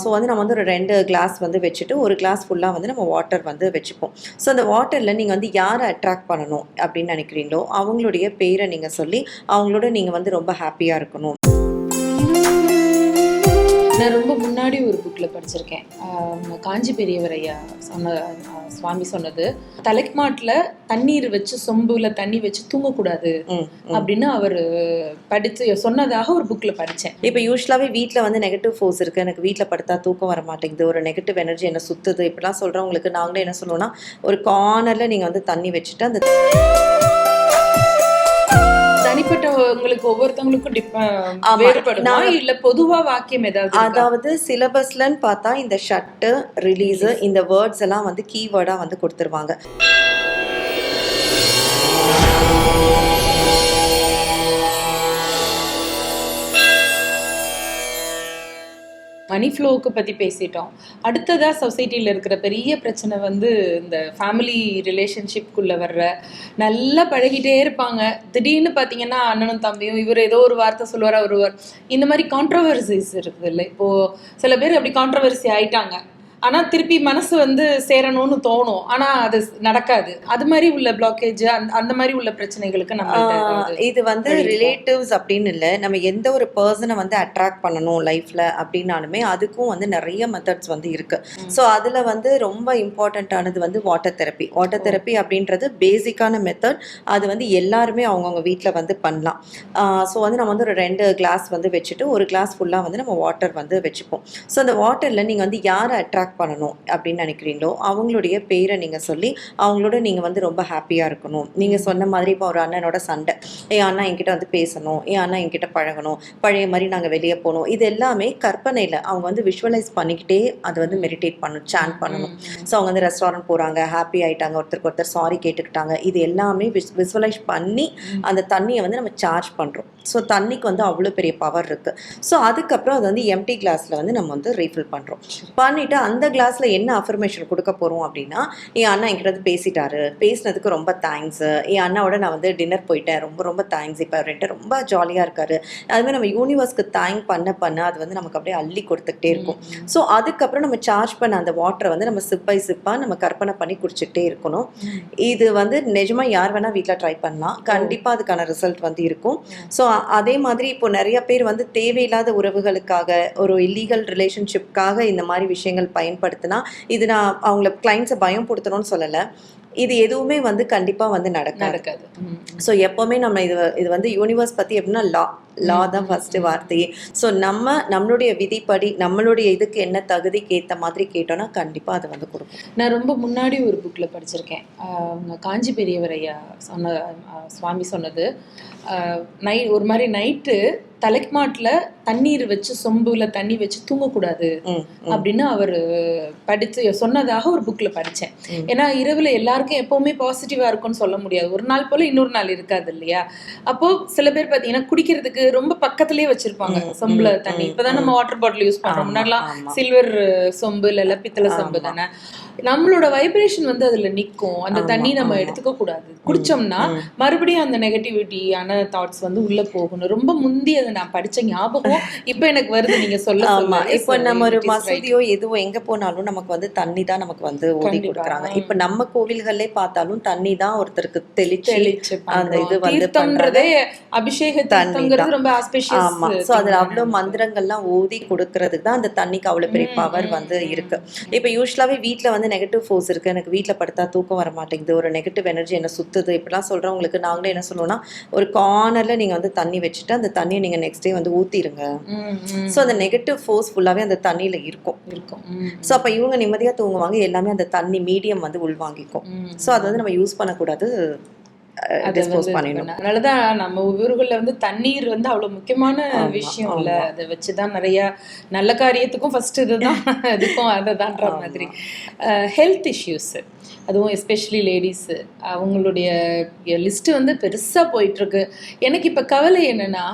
So வந்து நம்ம வந்து ஒரு 2 கிளாஸ் வந்து வச்சுட்டு, ஒரு கிளாஸ் ஃபுல்லா வந்து நம்ம வாட்டர் வந்து வச்சுப்போம். ஸோ அந்த வாட்டர்ல நீங்க வந்து யார அட்ராக்ட் பண்ணணும் அப்படின்னு நெனைக்கிறீங்களோ, அவங்களுடைய பேர நீங்க சொல்லி, அவங்களோட நீங்க வந்து ரொம்ப ஹேப்பியா இருக்கணும். நான் ரொம்ப முன்னாடி ஒரு புக்கில் படிச்சிருக்கேன். காஞ்சி பெரியவர் ஐயா சொன்ன சுவாமி சொன்னது, தலைமாட்டில் தண்ணீர் வச்சு சொம்புல தண்ணி வச்சு தூங்கக்கூடாது அப்படின்னு அவர் படித்து சொன்னதாக ஒரு புக்கில் படித்தேன். இப்போ யூஸ்வலாகவே வீட்டில் வந்து நெகட்டிவ் ஃபோர்ஸ் இருக்குது, எனக்கு வீட்டில் படுத்தா தூக்கம் வர மாட்டேங்குது, ஒரு நெகட்டிவ் எனர்ஜி என்ன சுற்றுது, இப்படிலாம் சொல்கிறவங்களுக்கு நாங்களே என்ன சொல்லுவோம்னா, ஒரு கார்னரில் நீங்கள் வந்து தண்ணி வச்சுட்டு அந்த தனிப்பட்டவங்களுக்கு ஒவ்வொருத்தவங்களுக்கும் வேறுபடுமா இல்ல பொதுவா வாக்கியம் ஏதாவது? அதாவது சிலபஸ்லன்னு பார்த்தா இந்த ஷட்டு ரிலீஸ் இந்த வேர்ட்ஸ் எல்லாம் வந்து கீவேர்டா வந்து கொடுத்துருவாங்க. மணி ஃப்ளோவுக்கு பற்றி பேசிட்டோம். அடுத்ததாக சொசைட்டியில் இருக்கிற பெரிய பிரச்சனை வந்து இந்த ஃபேமிலி ரிலேஷன்ஷிப்குள்ளே வர்ற, நல்லா பழகிட்டே இருப்பாங்க, திடீர்னு பார்த்தீங்கன்னா அண்ணனும் தம்பியும் இவர் ஏதோ ஒரு வார்த்தை சொல்லுவார், அவர் இந்த மாதிரி கான்ட்ரவர்சிஸ் இருக்குது இல்லை. இப்போது சில பேர் அப்படி கான்ட்ரவர்சி ஆயிட்டாங்க, ஆனால் திருப்பி மனசு வந்து சேரணும்னு தோணும், ஆனால் அது நடக்காது. அது மாதிரி உள்ள பிளாக்கேஜ், அந்த மாதிரி உள்ள பிரச்சனைகளுக்கு நம்ம இது வந்து ரிலேட்டிவ்ஸ் அப்படின்னு இல்லை, நம்ம எந்த ஒரு பர்சனை வந்து அட்ராக்ட் பண்ணணும் லைஃப்ல அப்படின்னாலுமே அதுக்கும் வந்து நிறைய மெத்தட்ஸ் வந்து இருக்கு. ஸோ அதில் வந்து ரொம்ப இம்பார்ட்டண்ட்டானது வந்து வாட்டர் தெரப்பி. வாட்டர் தெரப்பி அப்படின்றது பேசிக்கான மெத்தட். அது வந்து எல்லாருமே அவங்கவுங்க வீட்டில் வந்து பண்ணலாம். ஸோ வந்து நம்ம வந்து ஒரு 2 கிளாஸ் வந்து வச்சுட்டு, ஒரு கிளாஸ் ஃபுல்லாக வந்து நம்ம வாட்டர் வந்து வச்சுப்போம். ஸோ அந்த வாட்டரில் நீங்கள் வந்து யாரை அட்ராக்ட் பண்ணணும் அப்படின்னு நினைக்கிறீங்களோ, அவங்களுடைய பேரை நீங்க சொல்லி, அவங்களோட நீங்க வந்து ரொம்ப ஹாப்பியா இருக்கணும். நீங்க சொன்ன மாதிரி இப்போ ஒரு அண்ணனோட சண்டை, என் அண்ணா என்கிட்ட வந்து பேசணும், என் அண்ணா என்கிட்ட பழகணும், பழைய மாதிரி நாங்கள் வெளியே போகணும், இது எல்லாமே கற்பனையில் அவங்க வந்து விஷுவலைஸ் பண்ணிக்கிட்டே அதை வந்து மெடிடேட் பண்ணணும், சாண்ட் பண்ணணும். ஸோ அவங்க வந்து ரெஸ்டாரண்ட் போகிறாங்க, ஹாப்பி ஆகிட்டாங்க, ஒருத்தருக்கு ஒருத்தர் சாரி கேட்டுக்கிட்டாங்க, இது எல்லாமே விஷுவலைஸ் பண்ணி அந்த தண்ணியை வந்து நம்ம சார்ஜ் பண்ணுறோம். ஸோ தண்ணிக்கு வந்து அவ்வளோ பெரிய பவர் இருக்குது. ஸோ அதுக்கப்புறம் அது வந்து எம்டி கிளாஸில் வந்து நம்ம வந்து ரீஃபில் பண்ணுறோம். பண்ணிவிட்டு அந்த கிளாஸில் என்ன அஃபர்மேஷன் கொடுக்க போகிறோம் அப்படின்னா, என் அண்ணா என்கிட்ட வந்து பேசிட்டாரு, பேசினதுக்கு ரொம்ப தேங்க்ஸு, என் அண்ணாவோட நான் வந்து டின்னர் போயிட்டேன், ரொம்ப ரொம்ப தேங்க்ஸ், இப்போ அவர்கிட்ட ரொம்ப ஜாலியாக இருக்காரு. அதுமாதிரி நம்ம யூனிவர்ஸ்க்கு தேங்க் பண்ண அது வந்து நமக்கு அப்படியே அள்ளி கொடுத்துக்கிட்டே இருக்கும். ஸோ அதுக்கப்புறம் நம்ம சார்ஜ் பண்ண அந்த வாட்டரை வந்து நம்ம சிப் பை சிப்பாக நம்ம கற்பனை பண்ணி குடிச்சிக்கிட்டே இருக்கணும். இது வந்து நிஜமாக யார் வேணால் வீட்டில் ட்ரை பண்ணலாம், கண்டிப்பாக அதுக்கான ரிசல்ட் வந்து இருக்கும். ஸோ அதே மாதிரி இப்போ நிறைய பேர் வந்து தேவையில்லாத உறவுகளுக்காக, ஒரு இல்லீகல் ரிலேஷன்ஷிப்காக இந்த மாதிரி விஷயங்கள் பயன்படுத்தினா, இது நான் அவங்கள கிளைண்ட்ஸை பயம் படுத்தணும்னு சொல்லலை, இது எதுவுமே வந்து கண்டிப்பாக வந்து நடக்காது. ஸோ எப்போவுமே நம்ம இது வந்து யூனிவர்ஸ் பற்றி எப்படின்னா லா தான் ஃபஸ்ட்டு வார்த்தையே. ஸோ நம்மளுடைய விதிப்படி நம்மளுடைய இதுக்கு என்ன தகுதிக்கு ஏற்ற மாதிரி கேட்டோன்னா கண்டிப்பாக அதை வந்து கொடுக்கும். நான் ரொம்ப முன்னாடி ஒரு புக்கில் படிச்சிருக்கேன். காஞ்சி பெரியவர் ஐயா சொன்ன சுவாமி சொன்னது, ஒரு மாதிரி நைட்டு தலைமாட்டில் தண்ணீர் வச்சு சொம்புல தண்ணி வச்சு தூங்கக்கூடாது அப்படின்னு அவர் படித்து சொன்னதாக ஒரு புக்கில் படித்தேன். ஏன்னா இரவில் எல்லாருக்கும் எப்போவுமே பாசிட்டிவாக இருக்கும்னு சொல்ல முடியாது, ஒரு நாள் போல் இன்னொரு நாள் இருக்காது இல்லையா. அப்போது சில பேர் பார்த்தீங்கன்னா குடிக்கிறதுக்கு ரொம்ப பக்கத்துலேயே வச்சுருப்பாங்க சொம்புல தண்ணி. இப்போ தான் நம்ம வாட்டர் பாட்டில் யூஸ் பண்ணுறோம், முன்னாடிலாம் சில்வர் சொம்பு இல்லை பித்தளை சொம்பு தானே. நம்மளோட வைப்ரேஷன் வந்து அதுல நிற்கும், அந்த தண்ணி நம்ம எடுத்துக்க கூடாது. குடிச்சோம்னா மறுபடியும் அந்த நெகட்டிவிட்டியான தாட்ஸ் வந்து உள்ள போகணும். ரொம்ப முந்தி அதை நான் படிச்ச ஞாபகம் இப்ப எனக்கு வருது நீங்க சொல்ல. இப்ப நம்ம ஒரு மசூதியோ எதுவோ எங்க போனாலும் நமக்கு வந்து தண்ணி தான் நமக்கு வந்து ஓடி கொடுக்குறாங்க. இப்ப நம்ம கோவில்களே பார்த்தாலும் தண்ணி தான் ஒருத்தருக்கு தெளிச்சு அந்த இது வந்து பண்றதே அபிஷேக தண்ணிங்கிறது ரொம்ப ஆஸ்பெஷியஸ். ஆமா. சோ அதுல அவ்வளவு மந்திரங்கள்லாம் ஓதி கொடுக்கறதுக்கு தான் அந்த தண்ணிக்கு அவ்வளவு பெரிய பவர் வந்து இருக்கு. இப்ப யூஸ்வலாவே வீட்டுல வந்து நெகட்டிவ் ஃபோர்ஸ் இருக்குது, எனக்கு வீட்டில் படுத்தா தூக்கம் வர மாட்டேங்குது, ஒரு நெகட்டிவ் எனர்ஜி என்ன சுற்றுது, இப்படிலாம் சொல்கிறவங்களுக்கு நாங்களே என்ன சொல்லுவோம்னா, ஒரு கார்னரில் நீங்கள் வந்து தண்ணி வச்சுட்டு அந்த தண்ணியை நீங்கள் நெக்ஸ்ட் டே வந்து ஊற்றிடுங்க. ஸோ அந்த நெகட்டிவ் ஃபோர்ஸ் ஃபுல்லாகவே அந்த தண்ணியில் இருக்கும். ஸோ அப்போ இவங்க நிம்மதியாக தூங்குவாங்க, எல்லாமே அந்த தண்ணி மீடியம் வந்து உள்வாங்கிக்கும். ஸோ அது வந்து நம்ம யூஸ் பண்ணக்கூடாது, அதனாலதான் நம்ம ஊர்கள்ல வந்து தண்ணீர் வந்து அவ்வளவு முக்கியமான விஷயம் இல்ல. அதை வச்சுதான் நிறைய நல்ல காரியத்துக்கும் ஃபர்ஸ்ட் இதுதான், இதுக்கும் அதுதான்ற மாதிரி. ஹெல்த் இஷ்யூஸ், அதுவும் எஸ்பெஷலி லேடிஸு, அவங்களுடைய லிஸ்ட்டு வந்து பெருசாக போயிட்டுருக்கு. எனக்கு இப்போ கவலை என்னென்னா,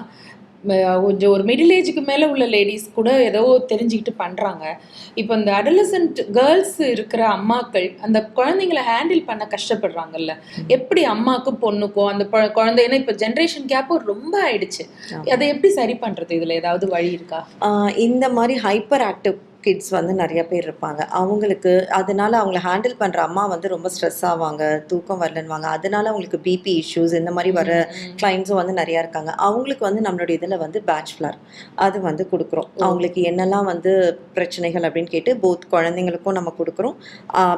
கொஞ்சம் ஒரு மிடில் ஏஜுக்கு மேலே உள்ள லேடிஸ் கூட ஏதோ தெரிஞ்சுக்கிட்டு பண்ணுறாங்க. இப்போ இந்த அடலசன்ட் கேர்ள்ஸ் இருக்கிற அம்மாக்கள் அந்த குழந்தைங்களை ஹேண்டில் பண்ண கஷ்டப்படுறாங்கல்ல. எப்படி அம்மாக்கும் பொண்ணுக்கும் அந்த குழந்தை, ஏன்னா இப்போ ஜென்ரேஷன் கேப்பும் ரொம்ப ஆயிடுச்சு. அதை எப்படி சரி பண்ணுறது? இதில் ஏதாவது வழி இருக்கா? இந்த மாதிரி ஹைப்பர் ஆக்டிவ் கிட்ஸ் வந்து நிறைய பேர் இருப்பாங்க. அவங்களுக்கு அதனால அவங்கள ஹேண்டில் பண்ணுற அம்மா வந்து ரொம்ப ஸ்ட்ரெஸ் ஆவாங்க, தூக்கம் வரலன்னுவாங்க. அதனால அவங்களுக்கு பிபி இஷ்யூஸ் இந்த மாதிரி வர கிளைண்ட்ஸும் வந்து நிறையா இருக்காங்க. அவங்களுக்கு வந்து நம்மளுடைய இதில் வந்து பேட்ச் ஃப்ளார் அது வந்து கொடுக்குறோம். அவங்களுக்கு என்னெல்லாம் வந்து பிரச்சனைகள் அப்படின்னு கேட்டு போத் குழந்தைங்களுக்கும் நம்ம கொடுக்குறோம்,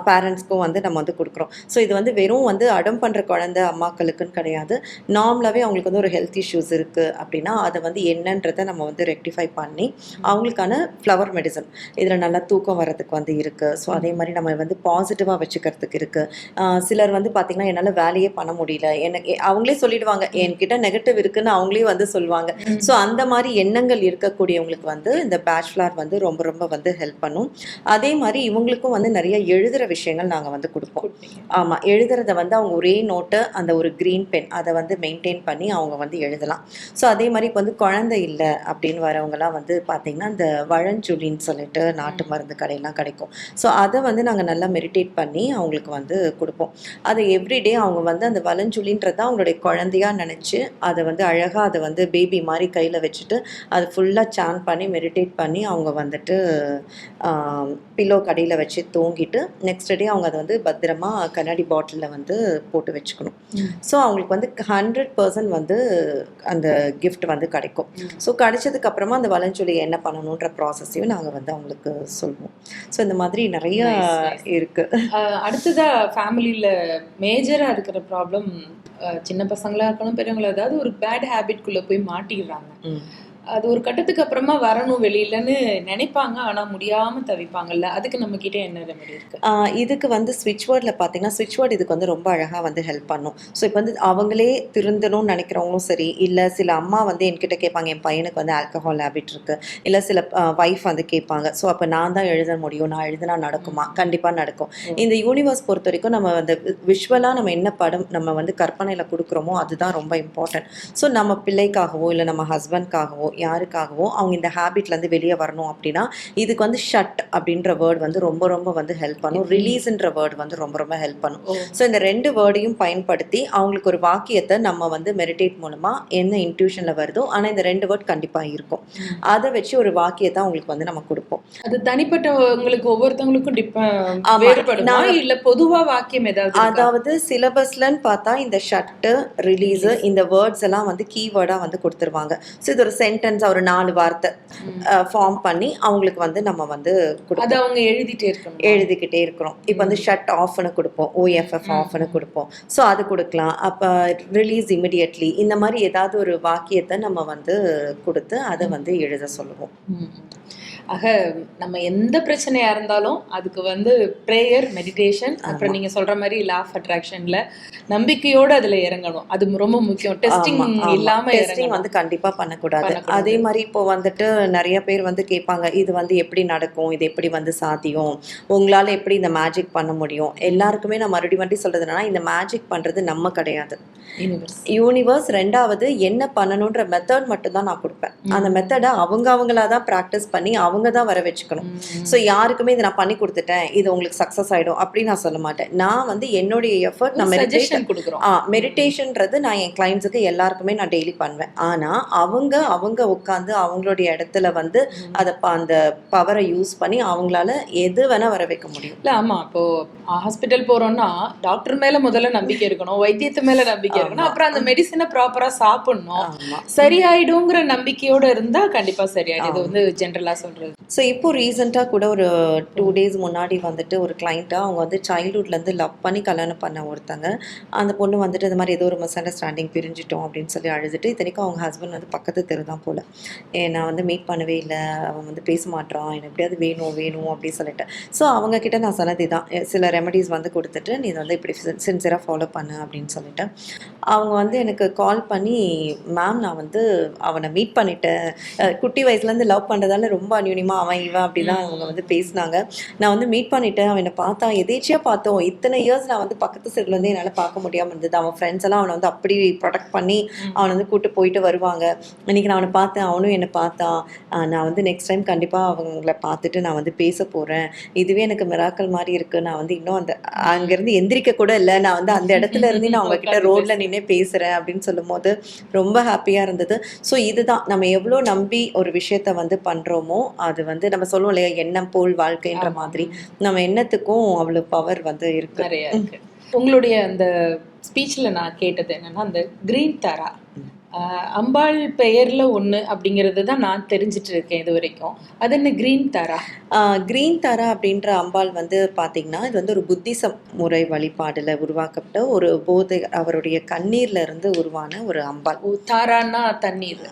பேரண்ட்ஸ்க்கும் வந்து நம்ம வந்து கொடுக்குறோம். ஸோ இது வந்து வெறும் வந்து அடம் பண்ணுற குழந்தை அம்மாக்களுக்குன்னு கிடையாது. நார்மலாகவே அவங்களுக்கு வந்து ஒரு ஹெல்த் இஷ்யூஸ் இருக்குது அப்படின்னா அதை வந்து என்னன்றதை நம்ம வந்து ரெக்டிஃபை பண்ணி அவங்களுக்கான ஃப்ளவர் மெடிசன் இதில் நல்லா தூக்கம் வர்றதுக்கு வந்து இருக்குது. ஸோ அதே மாதிரி நம்ம வந்து பாசிட்டிவாக வச்சுக்கிறதுக்கு இருக்குது. சிலர் வந்து பார்த்திங்கன்னா என்னால் வேலையே பண்ண முடியல, எனக்கு அவங்களே சொல்லிடுவாங்க என்கிட்ட நெகட்டிவ் இருக்குன்னு அவங்களே வந்து சொல்லுவாங்க. ஸோ அந்த மாதிரி எண்ணங்கள் இருக்கக்கூடியவங்களுக்கு வந்து இந்த பேட்ச் ஃப்ளார் வந்து ரொம்ப ரொம்ப வந்து ஹெல்ப் பண்ணும். அதே மாதிரி இவங்களுக்கும் வந்து நிறைய எழுதுகிற விஷயங்கள் நாங்கள் வந்து கொடுப்போம். ஆமாம், எழுதுறத வந்து அவங்க ஒரே நோட்டு அந்த ஒரு க்ரீன் பென் அதை வந்து மெயின்டைன் பண்ணி அவங்க வந்து எழுதலாம். ஸோ அதே மாதிரி இப்போ வந்து குழந்தை இல்லை அப்படின்னு வரவங்கலாம் வந்து பார்த்திங்கன்னா இந்த வழஞ்சுழின்னு சொல்லிட்டு நாட்டு மருந்து கடையெல்லாம் கிடைக்கும். ஸோ அதை வந்து நாங்கள் நல்லா மெடிடேட் பண்ணி அவங்களுக்கு வந்து கொடுப்போம். அதை எவ்ரிடே அவங்க வந்து அந்த வலஞ்சுழின்றத அவங்களுடைய குழந்தையாக நினச்சி அதை வந்து அழகாக அதை வந்து பேபி மாதிரி கையில் வச்சுட்டு அதை ஃபுல்லாக சான் பண்ணி மெடிடேட் பண்ணி அவங்க வந்துட்டு பில்லோ கடையில் வச்சு தூங்கிட்டு நெக்ஸ்ட் டே அவங்க அதை வந்து பத்திரமா கண்ணாடி பாட்டிலில் வந்து போட்டு வச்சுக்கணும். ஸோ அவங்களுக்கு வந்து 100% வந்து அந்த கிஃப்ட் வந்து கிடைக்கும். ஸோ கிடைச்சதுக்கப்புறமா அந்த வலஞ்சுழி என்ன பண்ணணுன்ற ப்ராசஸையும் நாங்கள் வந்து அவங்களுக்கு சொல்லுவோம். ஸோ இந்த மாதிரி நிறைய இருக்கு. அடுத்ததா ஃபேமிலியில் மேஜராக இருக்கிற ப்ராப்ளம், சின்ன பசங்களா இருக்கணும் பெரியவங்களா, ஏதாவது ஒரு பேட் ஹேபிட்குள்ளே போய் மாட்டிடுறாங்க. அது ஒரு கட்டத்துக்கு அப்புறமா வரணும் வெளியிலன்னு நினைப்பாங்க, ஆனால் முடியாமல் தவிப்பாங்கல்ல. அதுக்கு நம்ம கிட்டே என்ன ரெமெடி இருக்கு? இதுக்கு வந்து ஸ்விட்ச் வேர்டில் பார்த்தீங்கன்னா ஸ்விட்ச் வேர்டு இதுக்கு வந்து ரொம்ப அழகாக வந்து ஹெல்ப் பண்ணும். ஸோ இப்போ வந்து அவங்களே திருந்தணும்னு நினைக்கிறவங்களும் சரி, இல்லை சில அம்மா வந்து என்கிட்ட கேட்பாங்க என் பையனுக்கு வந்து ஆல்கஹால் ஹேபிட் இருக்குது, இல்லை சில ஒய்ஃப் வந்து கேட்பாங்க ஸோ அப்போ நான் தான் எழுத முடியும், நான் எழுதினா நடக்குமா? கண்டிப்பாக நடக்கும். இந்த யூனிவர்ஸ் பொறுத்த வரைக்கும் நம்ம அந்த விஷுவலாக நம்ம என்ன படம் நம்ம வந்து கற்பனையில் கொடுக்குறோமோ அதுதான் ரொம்ப இம்பார்ட்டன்ட். ஸோ நம்ம பிள்ளைக்காகவோ இல்லை நம்ம ஹஸ்பண்ட்காகவோ யாருக்காகவோ அவங்க இந்த ஹேபிட்லேருந்து வெளியே வரணும் அப்படின்னா இதுக்கு வந்து ஷட் அப்படின்ற வேர்டு வந்து ரொம்ப ரொம்ப வந்து ஹெல்ப் பண்ணும். ரிலீஸ்ன்ற வேர்டு வந்து ரொம்ப ரொம்ப ஹெல்ப் பண்ணும். ஸோ இந்த 2 வேர்டையும் பயன்படுத்தி அவங்களுக்கு ஒரு வாக்கியத்தை நம்ம வந்து மெடிடேட் மூலமாக என்ன இன்ட்யூஷனில் வருதோ, ஆனால் இந்த 2 வேர்ட் கண்டிப்பாக இருக்கும், அதை வச்சு ஒரு வாக்கியத்தை அவங்களுக்கு வந்து நம்ம கொடுப்போம். அது தனிப்பட்டவங்களுக்கு ஒவ்வொருத்தவங்களுக்கும் வேறுபடுமா இல்லை பொதுவாக வாக்கியம் ஏதாவது? அதாவது சிலபஸ்லன்னு பார்த்தா இந்த ஷட்டு ரிலீஸு இந்த வேர்ட்ஸ் எல்லாம் வந்து கீவேர்டாக வந்து கொடுத்துருவாங்க. ஸோ இது ஒரு சென்டென்ஸ் ஒரு 4 வார்த்தை ஃபார்ம் பண்ணி அவங்களுக்கு வந்து நம்ம வந்து கொடுப்போம். அவங்க எழுதிக்கிட்டே இருக்கிறோம். இப்போ வந்து ஷட் ஆஃப்னு கொடுப்போம், OFF ஆஃப்னு கொடுப்போம். ஸோ அது கொடுக்கலாம். அப்போ ரிலீஸ் இமிடியட்லி இந்த மாதிரி ஏதாவது ஒரு வாக்கியத்தை நம்ம வந்து கொடுத்து அதை வந்து எழுத சொல்லுவோம். ஆக நம்ம எந்த பிரச்சனையா இருந்தாலும் அதுக்கு வந்து ப்ரேயர், மெடிடேஷன், அப்புறம் நீங்க சொல்ற மாதிரி லா ஆஃப் அட்ராக்ஷன்ல நம்பிக்கையோட அதுல இறங்கணும். அது ரொம்ப முக்கியம். டெஸ்டிங் இல்லாம டெஸ்டிங் வந்து கண்டிப்பா பண்ணக்கூடாது. அதே மாதிரி இப்போ வந்துட்டு நிறைய பேர் வந்து கேட்பாங்க இது வந்து எப்படி நடக்கும், இது எப்படி வந்து சாத்தியம், உங்களால எப்படி இந்த மேஜிக் பண்ண முடியும்? எல்லாருக்குமே நான் மறுபடியும் சொல்றதுனா இந்த மேஜிக் பண்றது நம்ம கிடையாது, யூனிவர்ஸ். ரெண்டாவது என்ன பண்ணணுன்ற மெத்தட் மட்டும் தான் நான் கொடுப்பேன். அந்த மெத்தடை அவங்களா தான் ப்ராக்டிஸ் பண்ணி அவங்க தான் வர வச்சுக்கணும். ஸோ யாருக்குமே இதை நான் பண்ணி கொடுத்துட்டேன் இது உங்களுக்கு சக்ஸஸ் ஆகிடும் அப்படின்னு நான் சொல்ல மாட்டேன். நான் வந்து என்னுடைய எஃபர்ட் நான் மெடிடேஷன்ன்றது நான் என் கிளைண்ட்ஸுக்கு எல்லாருக்குமே நான் டெய்லி பண்ணுவேன். ஆனால் அவங்க உட்காந்து அவங்களுடைய இடத்துல வந்து அதை அந்த பவரை யூஸ் பண்ணி அவங்களால எது வேணா வர வைக்க முடியும். இல்லை ஆமாம், இப்போ ஹாஸ்பிட்டல் போகிறோம்னா டாக்டர் மேலே முதல்ல நம்பிக்கை இருக்கணும், வைத்தியத்து மேலே நம்பிக்கை இருக்கணும், அப்புறம் அந்த மெடிசனை ப்ராப்பராக சாப்பிடணும், சரியாயிடுங்கிற நம்பிக்கையோடு இருந்தால் கண்டிப்பாக சரியாயிடும். இது வந்து ஜென்ரலாக சொல்கிறது. ஸோ இப்போ ரீசெண்டாக கூட ஒரு 2 days முன்னாடி வந்துட்டு ஒரு கிளைண்ட்டாக அவங்க வந்து சைல்ட்ஹுட்லேருந்து லவ் பண்ணி கல்யாணம் பண்ண ஒருத்தங்க, அந்த பொண்ணு வந்துட்டு இது மாதிரி ஏதோ ஒரு மிஸ் அண்டர்ஸ்டாண்டிங் பிரிஞ்சிட்டோம் அப்படின்னு சொல்லி அழுதுட்டு, இத்தனைக்கும் அவங்க ஹஸ்பண்ட் வந்து பக்கத்து தெரு தான் போல், நான் வந்து மீட் பண்ணவே இல்லை, அவன் வந்து பேச மாட்டான், எனக்கு எப்படியாவது வேணும் அப்படின்னு சொல்லிட்டு. ஸோ அவங்கக்கிட்ட நான் சொன்னது தான் சில ரெமடிஸ் வந்து கொடுத்துட்டு நீ வந்து இப்படி சின்சியராக ஃபாலோ பண்ணு அப்படின்னு சொல்லிட்டு அவங்க வந்து எனக்கு கால் பண்ணி மேம் நான் வந்து அவனை மீட் பண்ணிட்டேன், குட்டி வயசுலேருந்து லவ் பண்ணுறதால ரொம்ப அந்யூன்யமாக தெரியுமா அவன் இவன் அப்படிதான் அவங்க வந்து பேசினாங்க. நான் வந்து மீட் பண்ணிட்டேன். அவன் என்னை பார்த்தான், எதேச்சியா பார்த்தோம். இத்தனை இயர்ஸ் நான் வந்து பக்கத்து சைட்ல இருந்து என்னால் பார்க்க முடியாமல் இருந்தது. அவன் ஃப்ரெண்ட்ஸ் எல்லாம் அவனை வந்து அப்படி ப்ரொடெக்ட் பண்ணி அவனை வந்து கூட்டு போயிட்டு வருவாங்க. இன்னைக்கு நான் அவனை பார்த்தேன், அவனும் என்னை பார்த்தான். நான் வந்து நெக்ஸ்ட் டைம் கண்டிப்பாக அவங்கள பார்த்துட்டு நான் வந்து பேச போகிறேன். இதுவே எனக்கு மிராக்கல் மாதிரி இருக்குது. நான் வந்து இன்னும் அங்கேருந்து எந்திரிக்க கூட இல்லை. நான் வந்து அந்த இடத்துல இருந்து நான் அவங்கக்கிட்ட ரோட்ல நின்று பேசுகிறேன் அப்படின்னு சொல்லும்போது ரொம்ப ஹாப்பியாக இருந்தது. ஸோ இதுதான் நம்ம எவ்வளோ நம்பி ஒரு விஷயத்த வந்து பண்ணுறோமோ அது வந்து நம்ம சொல்லுவோம் இல்லையா, எண்ணம் போல் வாழ்க்கைன்ற மாதிரி நம்ம எண்ணத்துக்கும் அவ்வளோ பவர் வந்து இருக்கு. நிறைய இருக்கு. உங்களுடைய அந்த ஸ்பீச்சில் நான் கேட்டது என்னன்னா, அந்த கிரீன் தாரா அம்பாள் பெயர்ல ஒண்ணு அப்படிங்கிறது தான் நான் தெரிஞ்சிட்டு இருக்கேன் இது வரைக்கும். அது என்ன கிரீன் தாரா? கிரீன் தாரா அப்படின்ற அம்பாள் வந்து பார்த்தீங்கன்னா, இது வந்து ஒரு புத்திசம் முறை வழிபாடுல உருவாக்கப்பட்ட ஒரு போதை அவருடைய கண்ணீர்ல இருந்து உருவான ஒரு அம்பாள். தாரான்னா தண்ணீர்.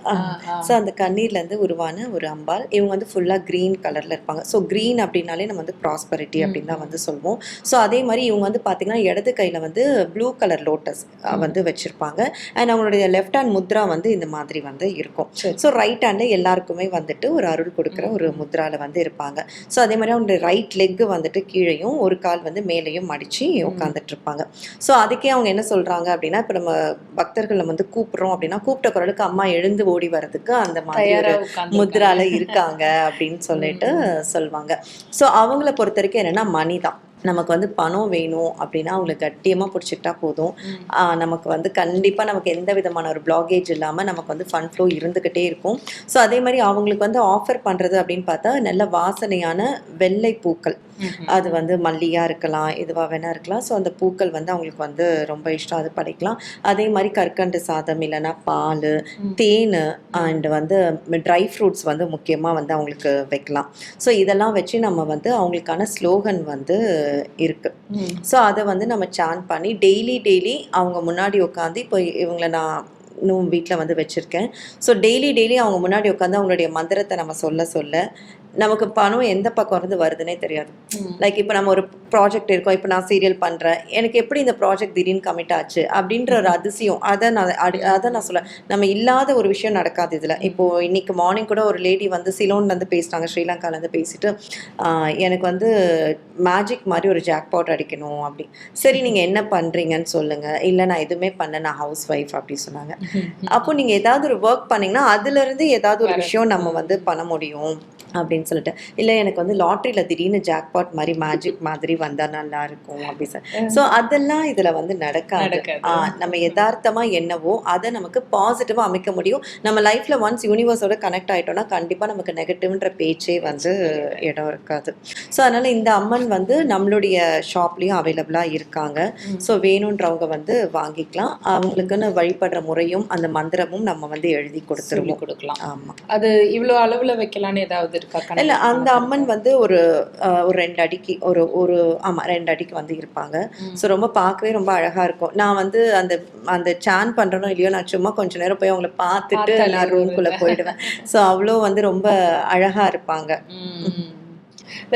ஸோ அந்த கண்ணீர்ல இருந்து உருவான ஒரு அம்பாள். இவங்க வந்து ஃபுல்லா கிரீன் கலர்ல இருப்பாங்க. ஸோ கிரீன் அப்படின்னாலே நம்ம வந்து ப்ராஸ்பரிட்டி அப்படின்னு தான் வந்து சொல்லுவோம். ஸோ அதே மாதிரி இவங்க வந்து பார்த்தீங்கன்னா இடது கையில வந்து ப்ளூ கலர் லோட்டஸ் வந்து வச்சிருப்பாங்க. அண்ட் அவங்களுடைய லெஃப்ட் ஹேண்ட் முத்ரா வந்து இந்த மாதிரி வந்து இருக்கும். ஸோ ரைட் ஹேண்ட்ல எல்லாருக்குமே வந்துட்டு ஒரு அருள் கொடுக்குற ஒரு முத்ரால வந்து இருப்பாங்க. ஸோ அதே மாதிரி அவங்க ரைட் லெக் வந்துட்டு கீழேயும் ஒரு கால் வந்து மேலேயும் மடிச்சு உட்காந்துட்டு இருப்பாங்க. ஸோ அதுக்கே அவங்க என்ன சொல்றாங்க அப்படின்னா, இப்போ நம்ம பக்தர்கள் நம்ம வந்து கூப்பிடுறோம் அப்படின்னா கூப்பிட்ட குரலுக்கு அம்மா எழுந்து ஓடி வர்றதுக்கு அந்த மாதிரி ஒரு முத்ரால இருக்காங்க அப்படின்னு சொல்லிட்டு சொல்லுவாங்க. ஸோ அவங்கள பொறுத்த வரைக்கும் என்னன்னா மணி தான். நமக்கு வந்து பணம் வேணும் அப்படின்னா அவங்களை கட்டியமாக பிடிச்சிக்கிட்டா போதும். நமக்கு வந்து கண்டிப்பாக நமக்கு எந்த விதமான ஒரு பிளாகேஜ் இல்லாமல் நமக்கு வந்து ஃபண்ட் ஃப்ளோ இருந்துக்கிட்டே இருக்கும். ஸோ அதே மாதிரி அவங்களுக்கு வந்து ஆஃபர் பண்ணுறது அப்படின்னு பார்த்தா நல்ல வாசனையான வெள்ளை பூக்கள், அது வந்து மல்லியாக இருக்கலாம், எதுவாக வேணா இருக்கலாம். ஸோ அந்த பூக்கள் வந்து அவங்களுக்கு வந்து ரொம்ப இஷ்டம், அது படைக்கலாம். அதே மாதிரி கற்கண்டு சாதம் இல்லைன்னா பால், தேன் அண்ட் வந்து ட்ரை ஃப்ரூட்ஸ் வந்து முக்கியமாக வந்து அவங்களுக்கு வைக்கலாம். ஸோ இதெல்லாம் வச்சு நம்ம வந்து அவங்களுக்கான ஸ்லோகன் வந்து இருக்கு. ஸோ அதை வந்து நம்ம சான் பண்ணி டெய்லி அவங்க முன்னாடி உட்காந்து, இப்போ இவங்களை நான் இன்னும் வீட்டில் வந்து வச்சுருக்கேன். ஸோ டெய்லி அவங்க முன்னாடி உட்காந்து அவங்களுடைய மந்திரத்தை நம்ம சொல்ல நமக்கு பணம் எந்த பக்கம் இருந்து வருதுன்னே தெரியாது. லைக் இப்போ நம்ம ஒரு ப்ராஜெக்ட் இருக்கோம், இப்போ நான் சீரியல் பண்ணுறேன், எனக்கு எப்படி இந்த ப்ராஜெக்ட் திடீர்னு கமிட் ஆச்சு அப்படின்ற ஒரு அதிசயம், அதை நான் சொல்ல நம்ம இல்லாத ஒரு விஷயம் நடக்காது இதில். இப்போது இன்னைக்கு மார்னிங் கூட ஒரு லேடி வந்து சிலோன்லேருந்து பேசிட்டாங்க, ஸ்ரீலங்காலேருந்து பேசிட்டு எனக்கு வந்து மேஜிக் மாதிரி ஒரு ஜாக்பாட் அடிக்கணும் அப்படி. சரி நீங்கள் என்ன பண்ணுறீங்கன்னு சொல்லுங்கள். இல்லை நான் எதுவுமே பண்ண, நான் ஹவுஸ் ஒய்ஃப் அப்படி சொன்னாங்க. அப்போ நீங்கள் ஏதாவது ஒரு ஒர்க் பண்ணிங்கன்னா அதுலேருந்து ஏதாவது ஒரு விஷயம் நம்ம வந்து பண்ண முடியும் அப்படின்னு சொல்லிட்டு, இல்லை எனக்கு வந்து லாட்ரியில் திடீர்னு ஜாக்பாட் மாதிரி மேஜிக் மாதிரி வந்தால் நல்லா இருக்கும் அப்படி சார். ஸோ அதெல்லாம் இதில் வந்து நடக்காது. நம்ம யதார்த்தமாக என்னவோ அதை நமக்கு பாசிட்டிவாக அமைக்க முடியும். நம்ம லைஃப்பில் ஒன்ஸ் யூனிவர்ஸோட கனெக்ட் ஆகிட்டோம்னா கண்டிப்பாக நமக்கு நெகட்டிவ்ன்ற பேச்சே வந்து இடம் இருக்காது. ஸோ அதனால் இந்த அம்மன் வந்து நம்மளுடைய ஷாப்லேயும் அவைலபிளாக இருக்காங்க. ஸோ வேணுன்றவங்க வந்து வாங்கிக்கலாம். அவங்களுக்குன்னு வழிபடுற முறையும் அந்த மந்திரமும் நம்ம வந்து எழுதி கொடுக்கலாம். ஆமாம். அது இவ்வளோ அளவில் வைக்கலான்னு ஏதாவது இல்ல, அந்த அம்மன் வந்து ஒரு 2 அடிக்கு ஒரு 2 அடிக்கு வந்து இருப்பாங்க. ஸோ ரொம்ப பார்க்கவே ரொம்ப அழகா இருக்கும். நான் வந்து அந்த சான் பண்றனோ இல்லையோ, நான் சும்மா கொஞ்ச நேரம் போய் அவங்கள பார்த்துட்டு நான் ரூம்குள்ள போயிடுவேன். ஸோ அவ்வளோ வந்து ரொம்ப அழகா இருப்பாங்க.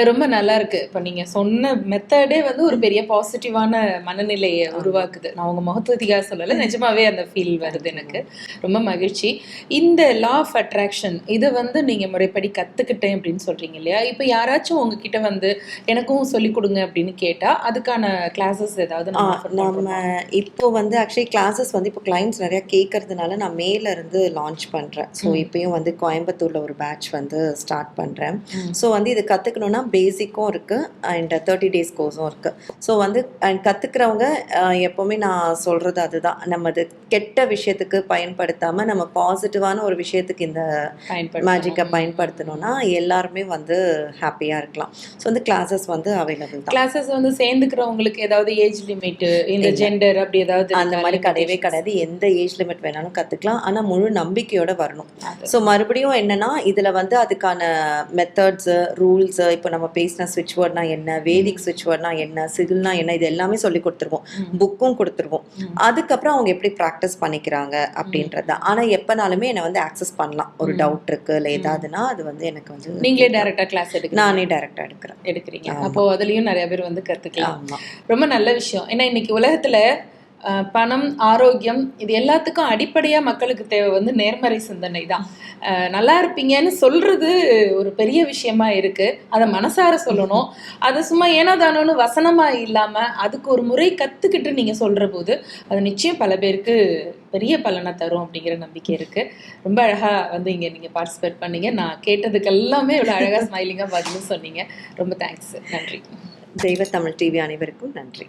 ரொம்ப நல்லா இருக்கு. இப்போ நீங்க சொன்ன மெத்தடே வந்து ஒரு பெரிய பாசிட்டிவான மனநிலையை உருவாக்குது. நான் உங்க முகத்துவதிகா சொல்லலை, நிஜமாவே அந்த ஃபீல் வருது எனக்கு. ரொம்ப மகிழ்ச்சி. இந்த லா ஆஃப் அட்ராக்ஷன் இதை வந்து நீங்க முறைப்படி கத்துக்கிட்டேன் அப்படின்னு சொல்றீங்க இல்லையா? இப்போ யாராச்சும் உங்ககிட்ட வந்து எனக்கும் சொல்லிக் கொடுங்க அப்படின்னு கேட்டா அதுக்கான கிளாஸஸ் ஏதாவது நம்ம இப்போ வந்து ஆக்சுவலி கிளாஸஸ் வந்து இப்போ கிளைண்ட்ஸ் நிறைய கேட்கறதுனால நான் மேல இருந்து லான்ச் பண்றேன். ஸோ இப்பயும் வந்து கோயம்புத்தூர்ல ஒரு பேட்ச் வந்து ஸ்டார்ட் பண்றேன். ஸோ வந்து இது கத்துக்கணும்னா பேசிக்கும் இருக்குது அண்ட் 30 days கோர்ஸும் இருக்குது. ஸோ வந்து கற்றுக்கிறவங்க எப்போவுமே நான் சொல்கிறது அதுதான், நம்ம அது கெட்ட விஷயத்துக்கு பயன்படுத்தாமல் நம்ம பாசிட்டிவான ஒரு விஷயத்துக்கு இந்த மேஜிக்கை பயன்படுத்தணும்னா எல்லாருமே வந்து ஹாப்பியாக இருக்கலாம். ஸோ வந்து கிளாஸஸ் வந்து அவைலபிள் தான். கிளாஸஸ் வந்து சேர்ந்துக்கிறவங்களுக்கு ஏதாவது ஏஜ் லிமிட்டு, இந்த ஜெண்டர் அப்படி ஏதாவது அந்த மாதிரி கிடையவே கிடையாது. எந்த ஏஜ் லிமிட் வேணாலும் கற்றுக்கலாம், ஆனால் முழு நம்பிக்கையோடு வரணும். ஸோ மறுபடியும் என்னென்னா இதில் வந்து அதுக்கான மெத்தட்ஸு, ரூல்ஸு, இப்போ நம்ம பேசின ஸ்விட்ச் வேர்ட்னா என்ன, வேதிக் ஸ்விட்ச் வேர்ட்னா என்ன, சிகில்னா என்ன, இது எல்லாமே சொல்லி கொடுத்துருவோம், புக்கும் கொடுத்துருவோம். அதுக்கப்புறம் அவங்க எப்படி ப்ராக்டிஸ் பண்ணிக்கிறாங்க அப்படின்றது தான். ஆனால் எப்போனாலுமே என்னை வந்து ஆக்சஸ் பண்ணலாம். ஒரு டவுட் இருக்குது இல்லை ஏதாவதுன்னா அது வந்து எனக்கு வந்து நீங்களே டைரெக்டாக கிளாஸ் நானே டைரெக்டாக எடுக்கிறீங்க. அப்போது அதுலேயும் நிறைய பேர் வந்து கற்றுக்கலாம். ரொம்ப நல்ல விஷயம். ஏன்னா இன்னைக்கு உலகத்தில் பணம், ஆரோக்கியம் இது எல்லாத்துக்கும் அடிப்படையாக மக்களுக்கு தேவை வந்து நேர்மறை சிந்தனை தான். நல்லா இருப்பீங்கன்னு சொல்றது ஒரு பெரிய விஷயமா இருக்கு. அதை மனசார சொல்லணும். அதை சும்மா ஏனோதானோன்னு வசனமா இல்லாம அதுக்கு ஒரு முறை கத்துக்கிட்டு நீங்க சொல்ற போது அது நிச்சயம் பல பேருக்கு பெரிய பலனை தரும் அப்படிங்கிற நம்பிக்கை இருக்கு. ரொம்ப அழகா வந்து இங்க நீங்க பார்ட்டிசிபேட் பண்ணீங்க. நான் கேட்டதுக்கு எல்லாமே இவ்வளவு அழகா ஸ்மைலிங்கா பதிலும் சொன்னீங்க. ரொம்ப தேங்க்ஸ். நன்றி. தெய்வ தமிழ் டிவி அனைவருக்கும் நன்றி.